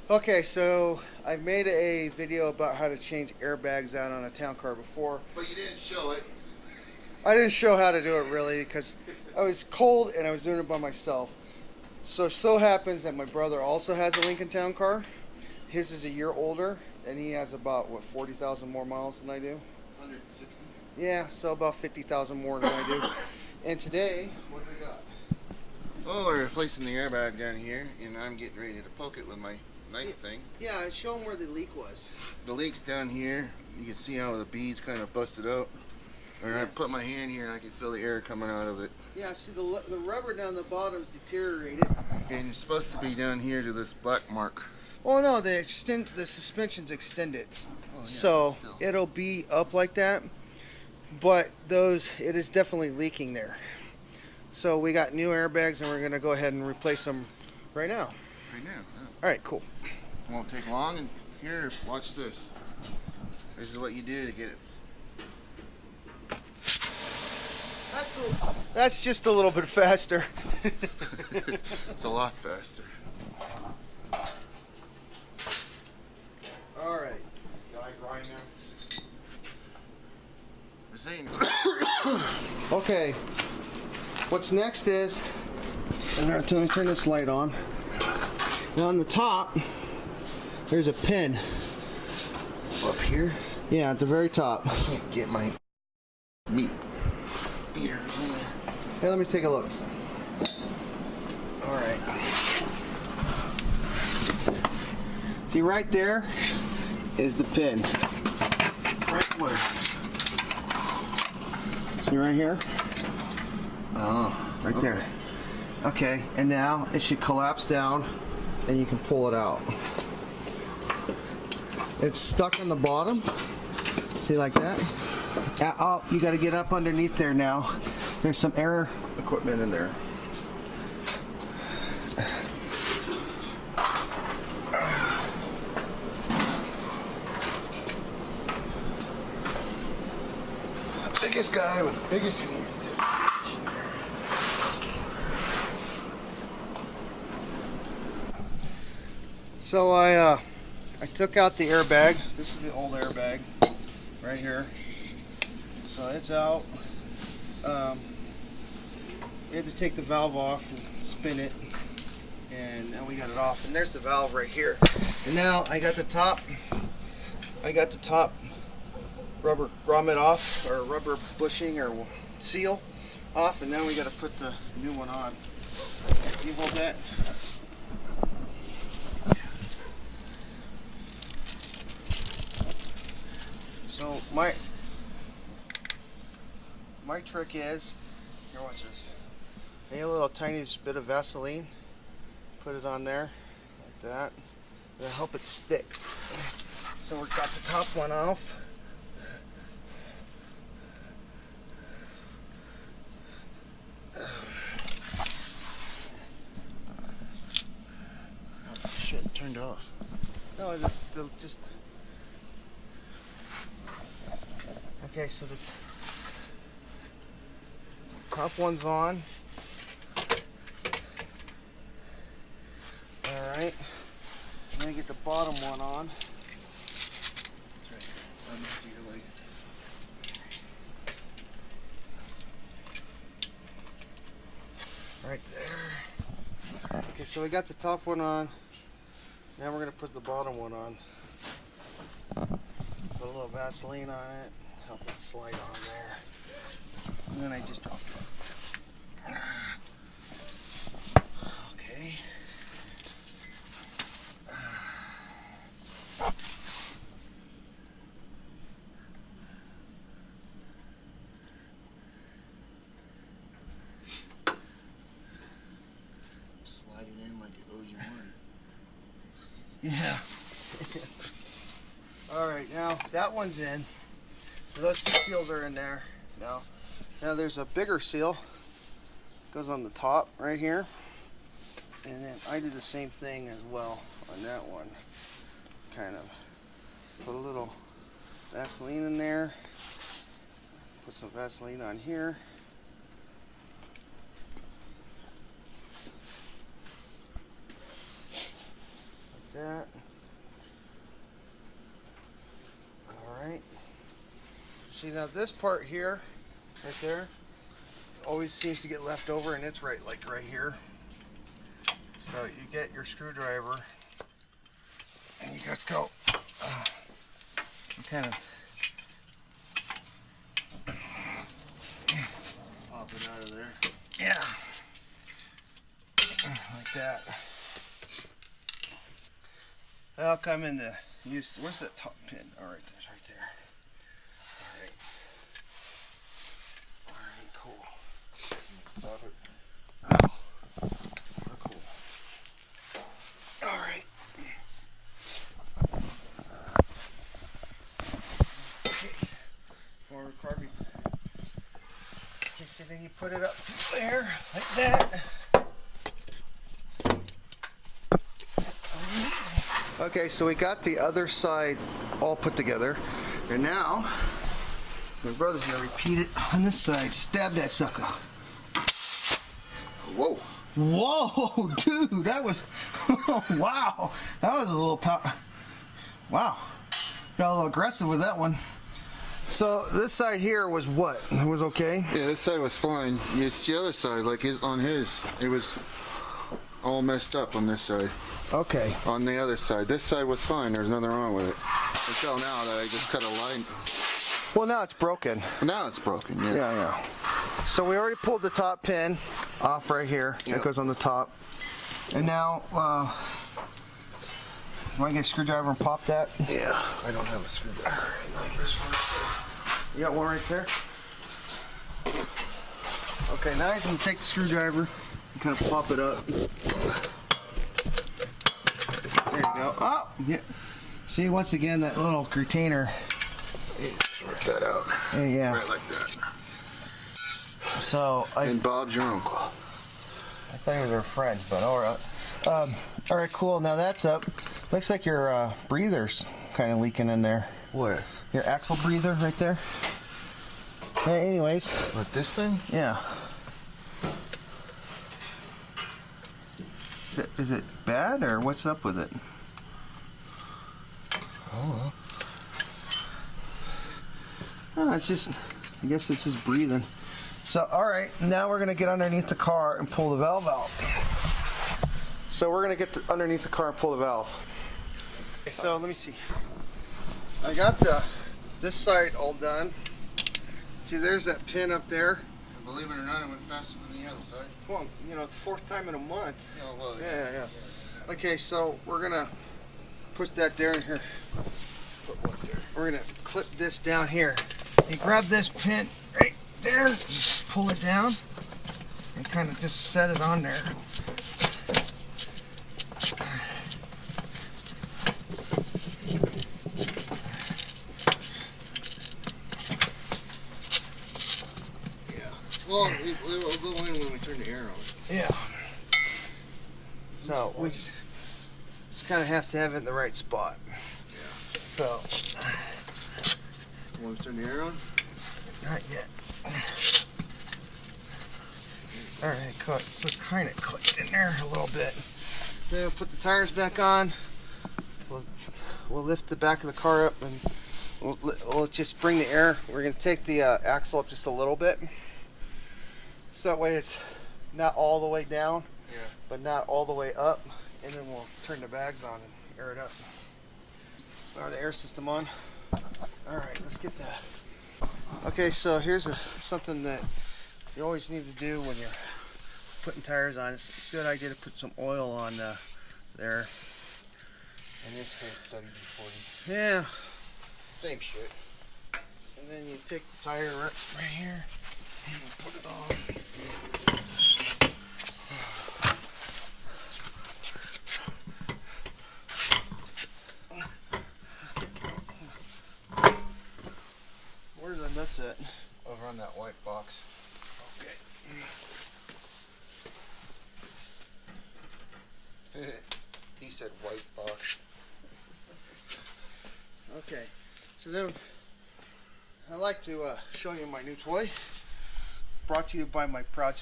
Okay, so I've made a video about how to change airbags out on a town car before. But you didn't show it. I didn't show how to do it really because I was cold and I was doing it by myself. So happens that my brother also has a Lincoln Towncar. His is a year older and he has about, what, 40,000 more miles than I do? 160. Yeah, so about 50,000 more than I do. And today, what do we got? Oh, we're replacing the airbag down here, and I'm getting ready to poke it with my knife thing. Yeah, show them where the leak was. The leak's down here. You can see how the beads kind of busted out. Or I put my hand here and I can feel the air coming out of it. Yeah, see the rubber down the bottom's deteriorated. And it's supposed to be down here to this black mark. Oh no, the suspension's extended, Oh, yeah, so still. it'll be up like that. But it is definitely leaking there. So we got new airbags, and we're gonna go ahead and replace them right now. Right now. Yeah. All right, cool. Won't take long. And here, watch this. This is what you do to get it. That's just a little bit faster. It's a lot faster. All right. Got I grind now? This ain't. Okay. What's next is, I'm going to turn this light on. Now on the top, there's a pin. Up here? Yeah, at the very top. I can't get my meat meter. Hey, let me take a look. All right. See, right there is the pin. Right where? See right here? Oh, Right there. Okay, and now it should collapse down and you can pull it out. It's stuck on the bottom. See, like that? Oh, you got to get up underneath there now. There's some air equipment in there. Biggest guy with the biggest hands. So I took out the airbag. This is the old airbag right here. So it's out. We had to take the valve off and spin it, and now we got it off. And there's the valve right here. And now I got the top. Rubber grommet off, or rubber bushing or seal off, and now we got to put the new one on. Can you hold that? So my trick is, here, watch this. Take a little tiny bit of Vaseline, put it on there like that. That'll help it stick. So we've got the top one off. Shit, turned off. No, they'll just. Okay, so the top one's on. All right. Let me get the bottom one on. That's right. I'm to your leg. Right there. Okay, so we got the top one on. Now we're gonna put the bottom one on. Put a little Vaseline on it, help it slide on there. And then I just drop it. Okay. Slide it in like it owes you money. Yeah. All right, now that one's in. So those two seals are in there now. Now there's a bigger seal. Goes on the top right here. And then I did the same thing as well on that one. Kind of put a little Vaseline in there. Put some Vaseline on here. that. Alright. See, now this part here, right there, always seems to get left over, and it's right here. So you get your screwdriver and you just go you kind of Pop it out of there. yeah, like that. I'll come in the use. Where's that top pin? All right, there's right there. All right, cool. Stop it. Cool. All right. Okay. More carbon. Okay, so then you put it up there like that. Okay, so we got the other side all put together, and now my brother's gonna repeat it on this side. Stab that sucker. Whoa. Whoa, dude, that was wow. That was a little power. Wow, got a little aggressive with that one. So this side here was what? It was okay. Yeah, this side was fine. It's the other side, like it was all messed up on this side. Okay. On the other side, this side was fine. There's nothing wrong with it. Until now that I just cut a line. Well, now it's broken. Now it's broken. Yeah. Yeah. So we already pulled the top pin off right here. Yep. It goes on the top. And now, want to get a screwdriver and pop that? Yeah. I don't have a screwdriver. You got one right there? Okay, now he's going to take the screwdriver and kind of pop it up. There you go. Oh, yeah. See, once again, that little retainer. Work that out. Yeah. Right like that. So And Bob's your uncle. I thought he was our friend, but all right. All right, cool. Now that's up. Looks like your breather's kind of leaking in there. Where? Your axle breather right there. Anyways. What, this thing? Yeah. Is it bad, or what's up with it? Oh. Oh, it's just, I guess it's just breathing. So, all right, now we're gonna get underneath the car and pull the valve out. So we're gonna get underneath the car and pull the valve. Okay, so let me see. I got this side all done. See, there's that pin up there. Believe it or not, it went faster than the other side. Well, you know, it's the fourth time in a month. Oh, well, Yeah. Okay, so we're gonna put that there in here. Put what there? We're gonna clip this down here. You grab this pin right there, just pull it down, and kind of just set it on there. Well, it'll go in when we turn the air on. Yeah. So we just kind of have to have it in the right spot. Yeah. So. Want to turn the air on? Not yet. All right, cool. So it's kind of clicked in there a little bit. Then we'll put the tires back on. We'll lift the back of the car up, and we'll just bring the air. We're going to take the axle up just a little bit. So that way it's not all the way down, but not all the way up. And then we'll turn the bags on and air it up. Or the air system on. All right, let's get that. Okay, so here's something that you always need to do when you're putting tires on. It's a good idea to put some oil on there. In this case, WD-40. Yeah. Same shit. And then you take the tire right here and put it on. Where's the nuts at? Over on that white box. Okay. He said white box. Okay. So then, I'd like to show you my new toy. Brought to you by my proud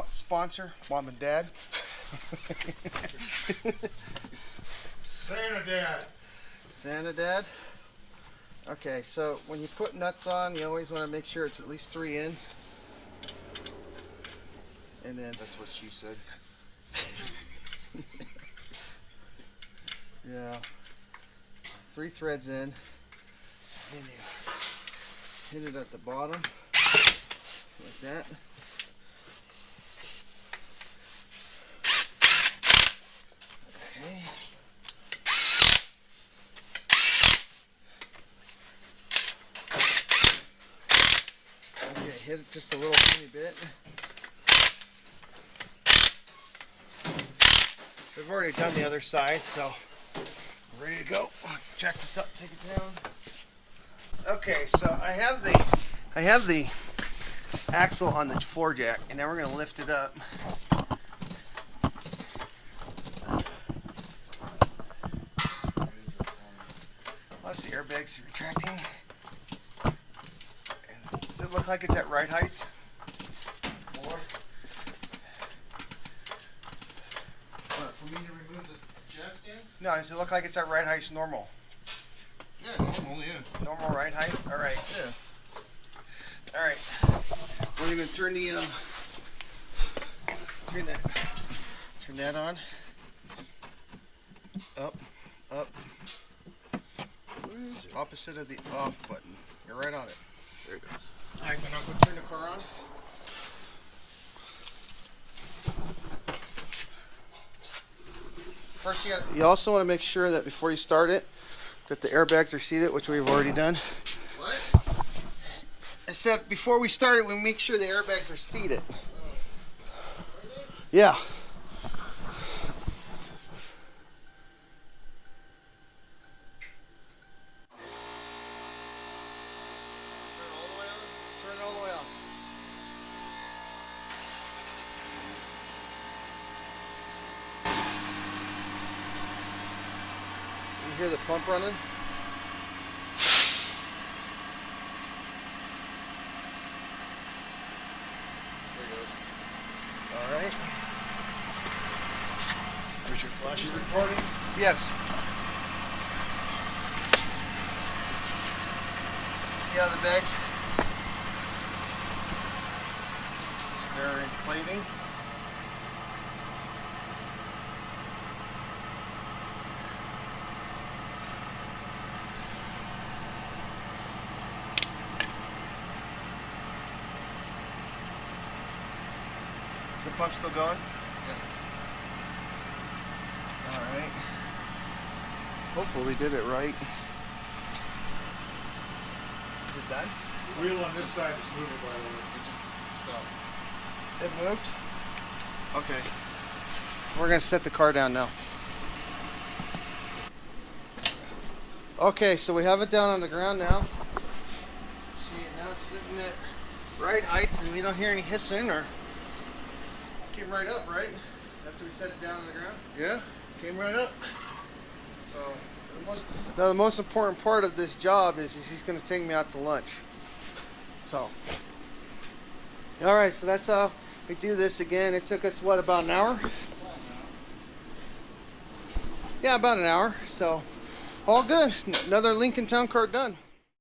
sponsor, Mom and Dad. Santa Dad. Santa Dad. Okay, so when you put nuts on, you always want to make sure it's at least 3 in. And then That's what she said. yeah, 3 threads in. And you hit it at the bottom like that. Okay. Okay, hit it just a little tiny bit. We've already done the other side, so we're ready to go. Check this up, take it down. Okay, so I have the axle on the floor jack, and now we're gonna lift it up. That's the airbags retracting. And does it look like it's at right height? For me to remove the jack stands? No, does it look like it's at right height normal? Yeah, normal, yeah. Normal right height? Alright. Yeah. Alright. We're gonna turn the turn that on. Up, up. Opposite of the off button. You're right on it. There it goes. Alright, then I'll go turn the car on. First, you also want to make sure that before you start it, that the airbags are seated, which we've already done. What? I said before we start it, we make sure the airbags are seated. Yeah. Turn it all the way on. You hear the pump running? There it goes. All right. Where's your flash? Recording? Yes. See how the bags? They're inflating. Is the pump still going? Yeah. All right. Hopefully we did it right. Is it done? The wheel on this side is moving, by the way. It just stopped. It moved? Okay. We're going to set the car down now. Okay, so we have it down on the ground now. See, now it's sitting at right height and we don't hear any hissing or came right up, right? After we set it down on the ground? Yeah? Came right up. So the most important part of this job is he's going to take me out to lunch. So, all right, so that's how we do this again. It took us, what, about an hour? Yeah, about an hour. So, all good. Another Lincoln Towncar done.